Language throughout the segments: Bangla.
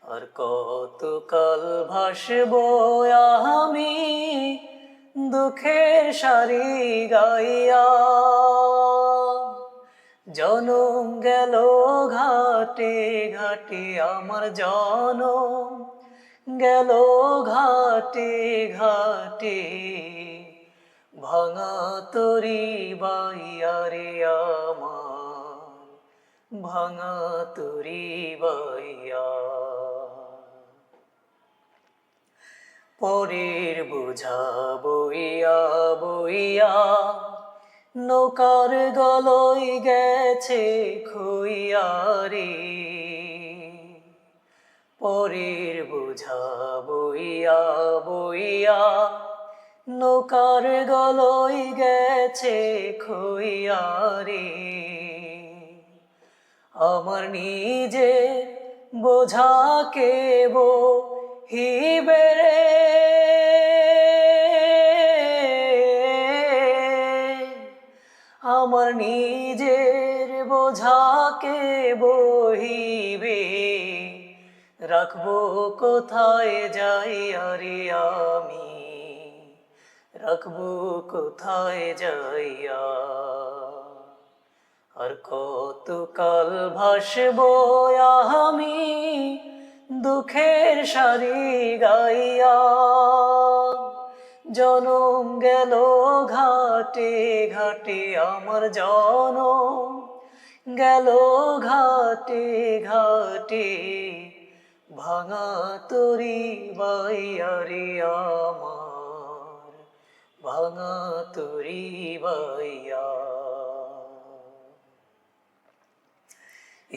আর কতকাল ভাসবো আমি দুঃখের সারি গাইয়া। জনম গেল ঘাটে ঘাটে আমার জনম গেল ঘাটে ঘাটে, ভাঙা তরি বাইয়া রে আমার, ভাঙা তরি বাইয়া। পরের বোঝা বইয়া বইয়া নৌকার গলই গেছে খুইয়া রে। পরের বোঝা বইয়া বইয়া নৌকার গলই গেছে খুইয়া রে। আমার নিজের বোঝাকে বহিবে রে, আমার নিজের বোঝাকে বহিবে। রাখবো কোথায় যাইয়া রে আমি, রাখবো কোথায় যাইয়া। আর কতকাল ভাসবো আমি দুঃখের সারি গাইয়া। জনম গেল ঘাটে ঘাটে আমার জনম গেল ঘাটে ঘাটে, ভাঙা তরি বাইয়া রে আমার, ভাঙা তরি বাইয়া।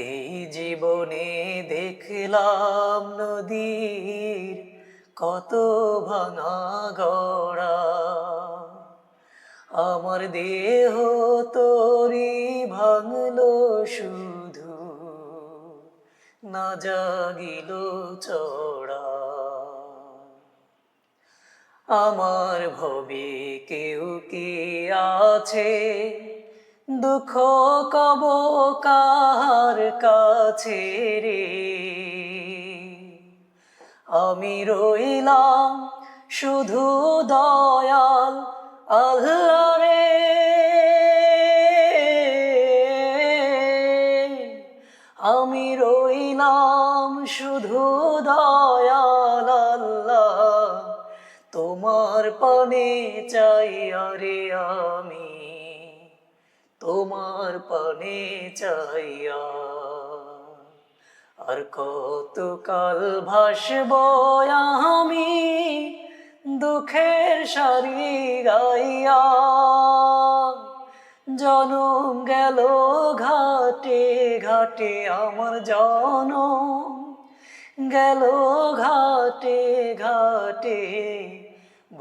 এই জীবনে দেখলাম নদীর কত ভাঙা গড়া, আমার দেহ তরি ভাঙলো শুধু, না জাগিল চড়া। আমার ভবে কেউ কি আছে, দুঃখ কব কার কাছে রে। আমি রইলাম শুধু দয়াল আল্লাহ রে। আমি রইলাম শুধু দয়াল আল্লাহ, তোমার পানে চাইয়া রে আমি, তোমার পানে চাইয়া। আর কতকাল ভাসবো আমি দুঃখের সারি গাইয়া। জনম গেল ঘাটে ঘাটে আমার জনম গেল ঘাটে ঘাটে,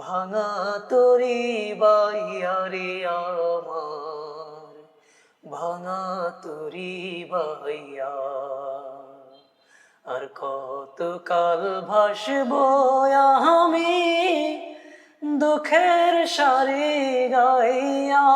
ভাঙা তরি বাইয়া রে আমার, ভাঙা তরি বাইয়া। আর কতকাল ভাসবো আমি দুঃখের সারি গাইয়া।